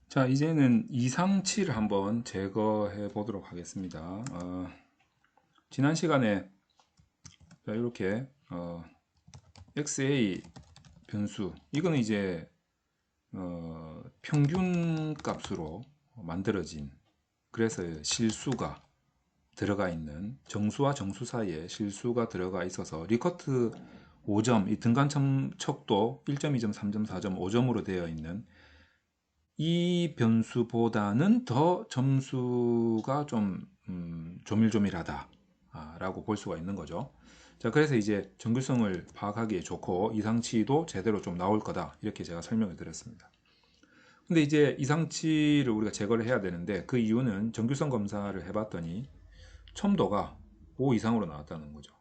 자, 이제는 이상치를 한번 제거해 보도록 하겠습니다. 지난 시간에 이렇게 XA 변수, 이거는 이제 평균 값으로 만들어진, 그래서 실수가 들어가 있는, 정수와 정수 사이에 실수가 들어가 있어서 리커트 5점, 이 등간 척도 1점, 2점, 3점, 4점, 5점으로 되어 있는 이 변수보다는 더 점수가 좀 조밀조밀하다 라고 볼 수가 있는 거죠. 자, 그래서 이제 정규성을 파악하기에 좋고 이상치도 제대로 좀 나올 거다, 이렇게 제가 설명을 드렸습니다. 근데 이제 이상치를 우리가 제거를 해야 되는데, 그 이유는 정규성 검사를 해봤더니 첨도가 5 이상으로 나왔다는 거죠.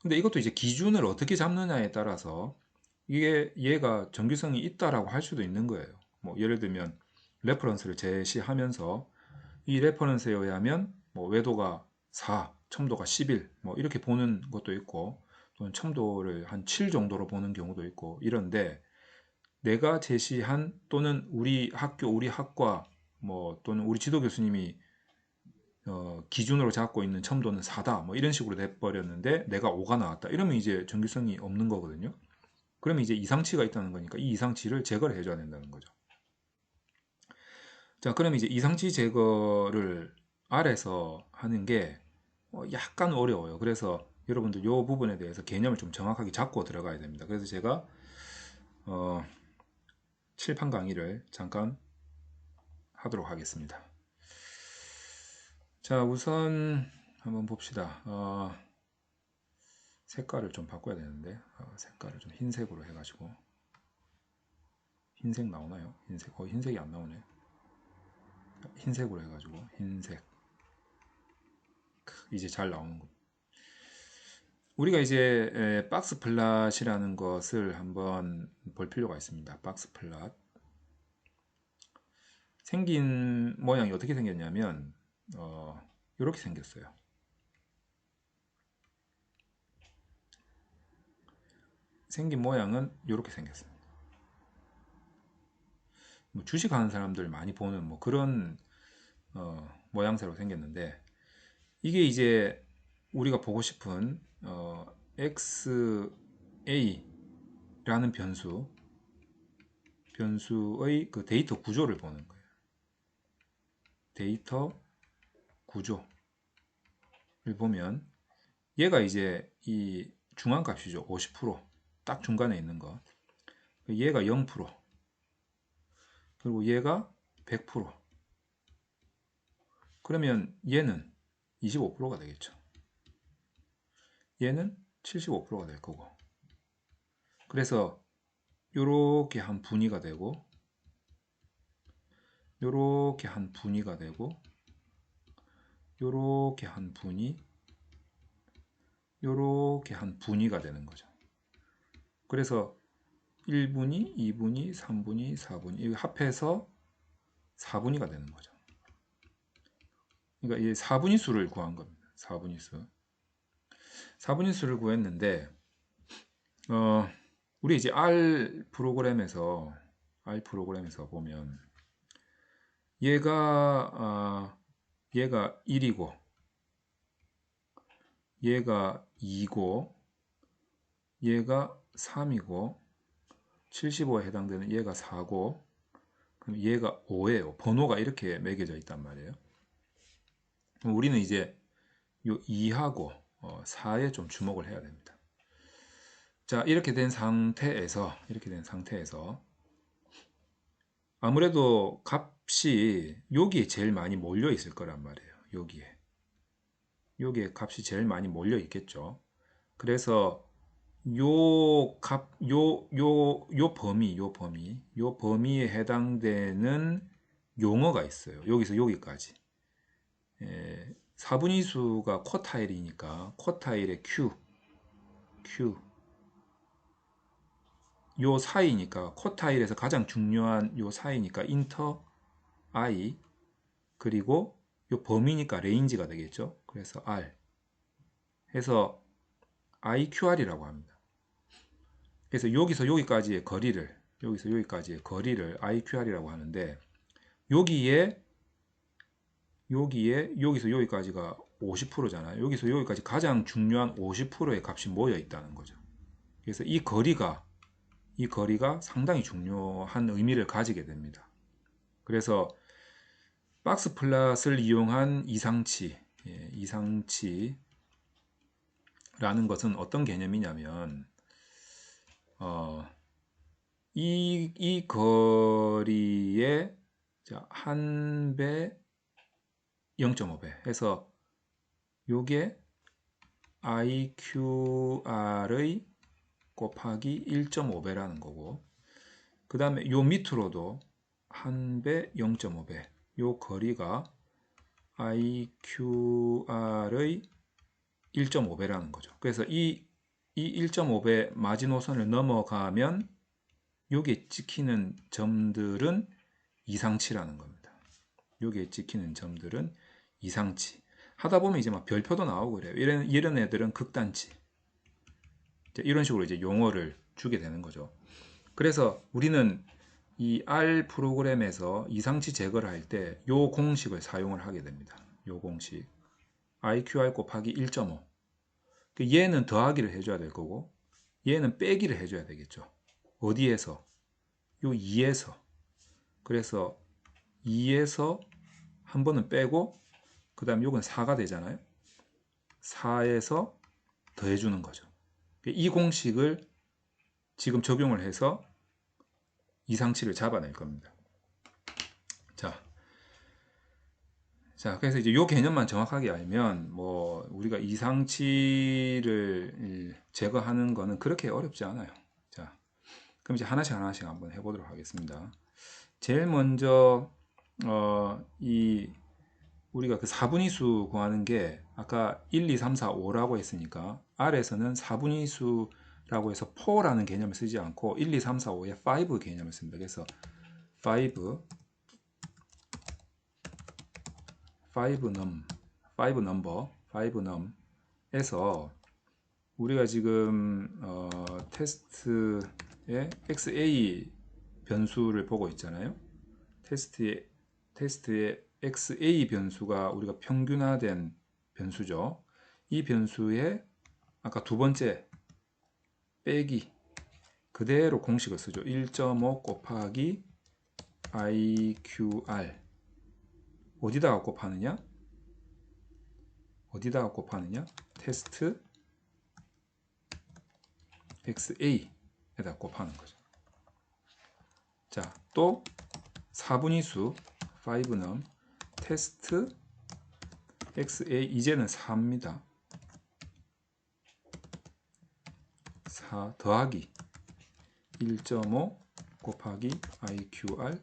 근데 이것도 이제 기준을 어떻게 잡느냐에 따라서 이게 얘가 정규성이 있다라고 할 수도 있는 거예요. 뭐 예를 들면 레퍼런스를 제시하면서 이 레퍼런스에 의하면 뭐 외도가 4, 첨도가 11, 뭐 이렇게 보는 것도 있고, 또는 첨도를 한 7 정도로 보는 경우도 있고 이런데, 내가 제시한 또는 우리 학교, 우리 학과, 뭐 또는 우리 지도 교수님이 기준으로 잡고 있는 첨도는 4다, 뭐 이런 식으로 돼버렸는데 내가 5가 나왔다, 이러면 이제 정규성이 없는 거거든요. 그러면 이제 이상치가 있다는 거니까 이 이상치를 제거를 해줘야 된다는 거죠. 자, 그럼 이제 이상치 제거를 R에서 하는 게 약간 어려워요. 그래서 여러분들 이 부분에 대해서 개념을 좀 정확하게 잡고 들어가야 됩니다. 그래서 제가 칠판 강의를 잠깐 하도록 하겠습니다. 자, 우선 한번 봅시다. 색깔을 좀 바꿔야 되는데, 색깔을 좀 흰색으로 해가지고. 흰색 나오나요? 흰색. 흰색이 안 나오네. 흰색으로 해가지고 흰색. 이제 잘 나오는 거. 우리가 이제 박스 플랫이라는 것을 한번 볼 필요가 있습니다. 박스 플랫. 생긴 모양이 어떻게 생겼냐면 이렇게 생겼어요. 생긴 모양은 이렇게 생겼습니다. 뭐 주식하는 사람들 많이 보는 뭐 그런 모양새로 생겼는데, 이게 이제 우리가 보고 싶은 XA라는 변수의 그 데이터 구조를 보는 거예요. 데이터 구조를 보면 얘가 이제 이 중앙값이죠. 50%딱 중간에 있는 거. 얘가 0%, 그리고 얘가 100%. 그러면 얘는 25%가 되겠죠. 얘는 75%가 될 거고. 그래서 요렇게 한 분위가 되고, 요렇게 한 분위가 되고, 요렇게 한 분위, 요렇게 한 분위가 되는 거죠. 그래서 1분위, 2분위, 3분위, 4분위, 이거 합해서 4분위가 되는 거죠. 그러니까 이 4분위 수를 구한 겁니다. 4분위 수. 4분위 수를 구했는데, 우리 이제 R 프로그램에서 보면 얘가 1이고, 얘가 2고, 얘가 3이고, 75에 해당되는 얘가 4고, 그럼 얘가 5예요. 번호가 이렇게 매겨져 있단 말이에요. 그럼 우리는 이제 요 2하고 4에 좀 주목을 해야 됩니다. 자, 이렇게 된 상태에서 아무래도 값이 여기에 제일 많이 몰려 있을 거란 말이에요. 여기에 값이 제일 많이 몰려 있겠죠. 그래서 요 범위에 해당되는 용어가 있어요. 여기서 여기까지. 4분위수가 쿼타일이니까 쿼타일의 Q, 요 사이니까, 쿼타일에서 가장 중요한 요 사이니까 인터 I, 그리고 요 범위니까 레인지가 되겠죠. 그래서 R 해서 IQR이라고 합니다. 그래서 여기서 여기까지의 거리를 IQR이라고 하는데, 여기서 여기까지가 50%잖아요. 여기서 여기까지 가장 중요한 50%의 값이 모여 있다는 거죠. 그래서 이 거리가 상당히 중요한 의미를 가지게 됩니다. 그래서 박스 플랫을 이용한 이상치, 이상치라는 것은 어떤 개념이냐면 이 거리의 한 배 0.5배 해서 요게 IQR의 곱하기 1.5배라는 거고, 그 다음에 요 밑으로도 한 배 0.5배, 요 거리가 IQR의 1.5배라는 거죠. 그래서 이 1.5배 마지노선을 넘어가면 여기에 찍히는 점들은 이상치라는 겁니다. 여기에 찍히는 점들은 이상치. 하다 보면 이제 막 별표도 나오고 그래요. 이런 애들은 극단치. 이런 식으로 이제 용어를 주게 되는 거죠. 그래서 우리는 이 R 프로그램에서 이상치 제거를 할 때 요 공식을 사용을 하게 됩니다. 요 공식. IQR 곱하기 1.5. 얘는 더하기를 해줘야 될 거고, 얘는 빼기를 해줘야 되겠죠. 어디에서? 요 2에서. 그래서 2에서 한 번은 빼고, 그 다음 요건 4가 되잖아요. 4에서 더해주는 거죠. 이 공식을 지금 적용을 해서 이상치를 잡아낼 겁니다. 자, 그래서 이제 요 개념만 정확하게 알면 뭐 우리가 이상치를 제거하는 거는 그렇게 어렵지 않아요. 자, 그럼 이제 하나씩 한번 해보도록 하겠습니다. 제일 먼저 우리가 그 4분위수 구하는 게 아까 1, 2, 3, 4, 5라고 했으니까 R에서는 4분위수라고 해서 4라는 개념을 쓰지 않고 1, 2, 3, 4, 5의 5 개념을 씁니다. 그래서 5 num에서 우리가 지금 테스트의 XA 변수를 보고 있잖아요. 테스트의 XA 변수가 우리가 평균화된 변수죠. 이 변수에 아까 두 번째 빼기 그대로 공식을 쓰죠. 1.5 곱하기 IQR 어디다가 곱하느냐? 테스트 XA에다 곱하는 거죠. 자, 또 4분위수 5num 테스트 XA 이제는 4입니다. 4 더하기 1.5 곱하기 IQR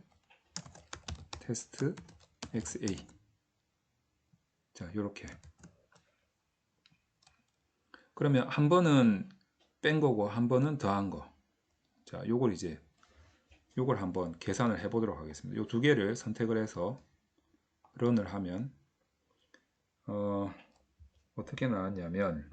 테스트 XA. 자, 요렇게. 그러면 한 번은 뺀 거고 한 번은 더한 거. 자, 요걸 한번 계산을 해 보도록 하겠습니다. 요 두 개를 선택을 해서 런을 하면 어떻게 나왔냐면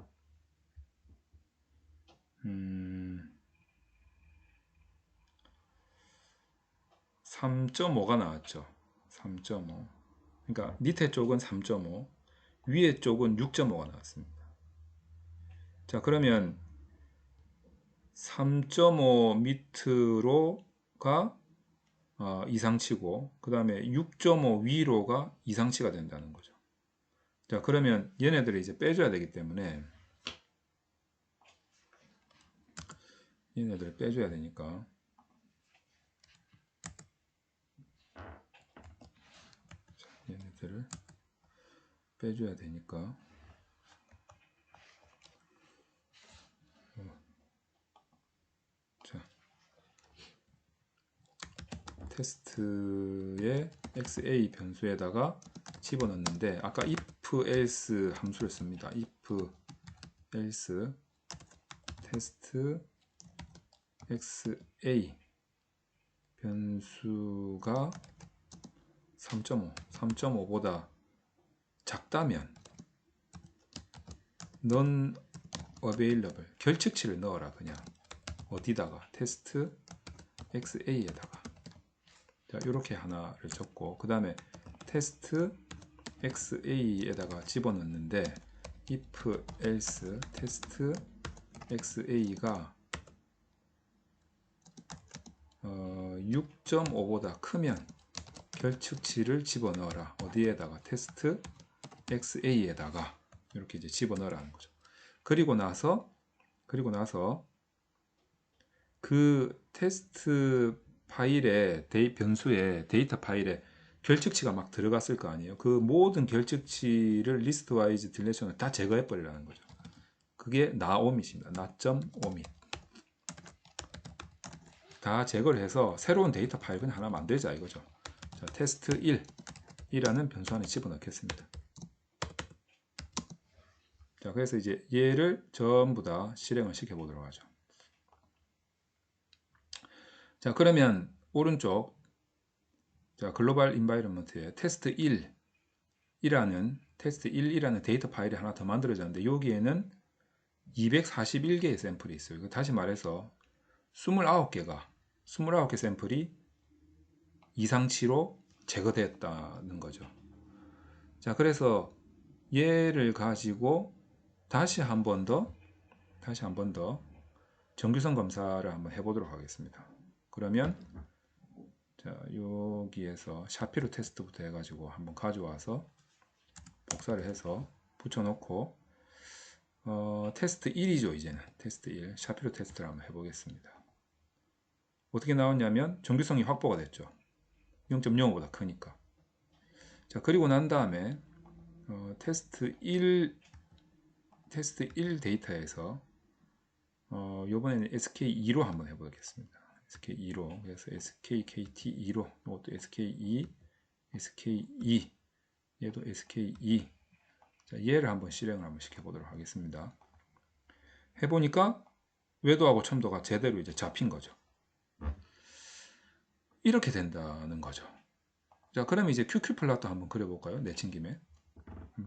3.5가 나왔죠. 3.5. 그러니까 밑에 쪽은 3.5, 위에 쪽은 6.5가 나왔습니다. 자, 그러면 3.5 밑으로가 이상치고 그 다음에 6.5 위로가 이상치가 된다는 거죠. 자, 그러면 얘네들을 이제 빼줘야 되기 때문에 얘네들을 빼줘야 되니까 얘네들을 빼줘야 되니까 자, 테스트의 XA 변수에다가 집어넣는데 아까 if else 함수를 씁니다. if else 테스트 XA 변수가 3.5보다 작다면 non available 결측치를 넣어라. 그냥 어디다가 테스트 XA에다가. 자, 자, 이렇게 하나를 적고 그 다음에 테스트 xa에다가 집어넣는데 if else 테스트 xa가 6.5보다 크면 결측치를 집어넣어라. 어디에다가? 테스트 xa에다가 이렇게 이제 집어넣으라는 거죠. 그리고 나서 그 테스트 파일에 변수에 데이터 파일에 결측치가 막 들어갔을 거 아니에요. 그 모든 결측치를 리스트 와이즈 딜레이션을 다 제거해 버리라는 거죠. 그게 나오밋입니다. 나.오밋 다 제거를 해서 새로운 데이터 파일 그냥 하나 만들자 이거죠. 자, 테스트 1이라는 변수 안에 집어넣겠습니다. 자, 그래서 이제 얘를 전부 다 실행을 시켜 보도록 하죠. 자, 그러면 오른쪽 자, 글로벌 인바이러먼트에 테스트 1이라는 데이터 파일이 하나 더 만들어졌는데 여기에는 241개의 샘플이 있어요. 다시 말해서 29개 샘플이 이상치로 제거됐다는 거죠. 자, 그래서 얘를 가지고 다시 한 번 더 정규성 검사를 한번 해보도록 하겠습니다. 그러면 자, 여기에서 샤피로 테스트부터 해가지고 한번 가져와서 복사를 해서 붙여놓고 테스트 1이죠. 이제는 테스트 1 샤피로 테스트를 한번 해보겠습니다. 어떻게 나왔냐면 정규성이 확보가 됐죠. 0.05보다 크니까. 자, 그리고 난 다음에 테스트 1 데이터에서 요번에는 SK2로 한번 해보겠습니다. SK2로 그래서 SKKT2로 이것도 SK2 SK2 얘도 SK2 자, 얘를 한번 실행을 한번 시켜보도록 하겠습니다. 해보니까 외도하고 첨도가 제대로 이제 잡힌 거죠. 이렇게 된다는 거죠. 자, 그러면 이제 QQ 플랫도 한번 그려볼까요? 내친 김에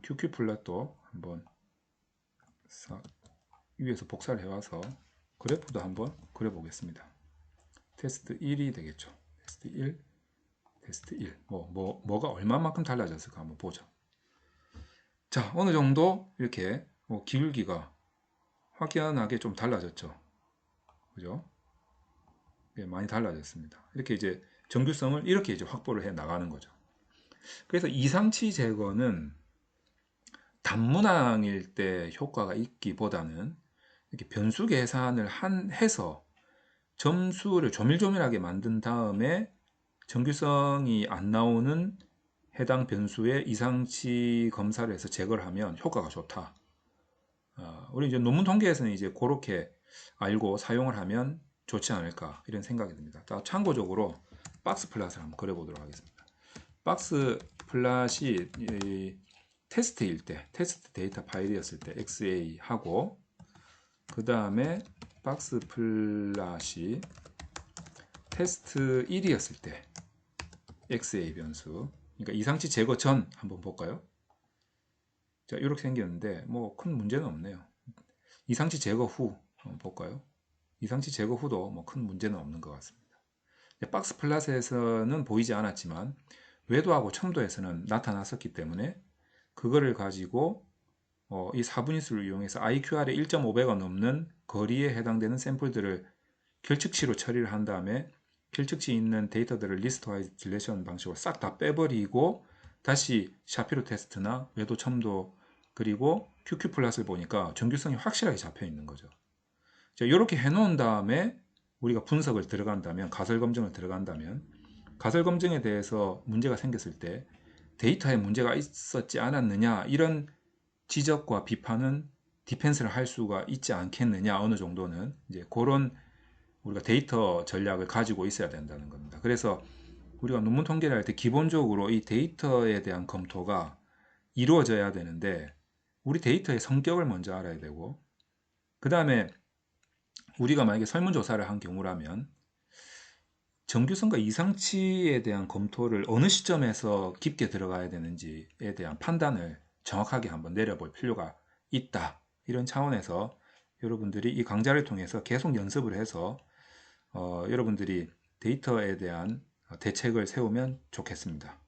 QQ 플랫도 한번 위에서 복사를 해와서 그래프도 한번 그려보겠습니다. 테스트 1이 되겠죠. 테스트 1, 테스트 1. 뭐가 얼마만큼 달라졌을까 한번 보죠. 자, 어느 정도 이렇게 기울기가 확연하게 좀 달라졌죠. 그죠? 예, 많이 달라졌습니다. 이렇게 이제 정규성을 이렇게 이제 확보를 해 나가는 거죠. 그래서 이상치 제거는 단문항일 때 효과가 있기보다는 이렇게 변수 계산을 해서 점수를 조밀조밀하게 만든 다음에 정규성이 안 나오는 해당 변수의 이상치 검사를 해서 제거를 하면 효과가 좋다. 우리 이제 논문 통계에서는 이제 그렇게 알고 사용을 하면 좋지 않을까 이런 생각이 듭니다. 참고적으로 박스 플랫을 한번 그려보도록 하겠습니다. 박스 플랫이 테스트일 때, 테스트 데이터 파일이었을 때 XA 하고 그 다음에 박스 플랫이 테스트 1이었을 때 XA 변수 그러니까 이상치 제거 전 한번 볼까요? 자, 이렇게 생겼는데 뭐 큰 문제는 없네요. 이상치 제거 후 한번 볼까요? 이상치 제거 후도 뭐 큰 문제는 없는 것 같습니다. 박스 플랫에서는 보이지 않았지만 외도하고 첨도에서는 나타났었기 때문에 그거를 가지고 이 4분위수를 이용해서 IQR의 1.5배가 넘는 거리에 해당되는 샘플들을 결측치로 처리를 한 다음에 결측치 있는 데이터들을 리스트 와이즈 딜레이션 방식으로 싹 다 빼버리고 다시 샤피로 테스트나 외도 첨도 그리고 QQ 플랫을 보니까 정규성이 확실하게 잡혀 있는 거죠. 자, 이렇게 해놓은 다음에 우리가 분석을 들어간다면 가설 검증을 들어간다면 가설 검증에 대해서 문제가 생겼을 때 데이터에 문제가 있었지 않았느냐 이런 지적과 비판은 디펜스를 할 수가 있지 않겠느냐 어느 정도는 이제 그런 우리가 데이터 전략을 가지고 있어야 된다는 겁니다. 그래서 우리가 논문 통계를 할 때 기본적으로 이 데이터에 대한 검토가 이루어져야 되는데 우리 데이터의 성격을 먼저 알아야 되고 그 다음에 우리가 만약에 설문조사를 한 경우라면 정규성과 이상치에 대한 검토를 어느 시점에서 깊게 들어가야 되는지에 대한 판단을 정확하게 한번 내려볼 필요가 있다. 이런 차원에서 여러분들이 이 강좌를 통해서 계속 연습을 해서 여러분들이 데이터에 대한 대책을 세우면 좋겠습니다.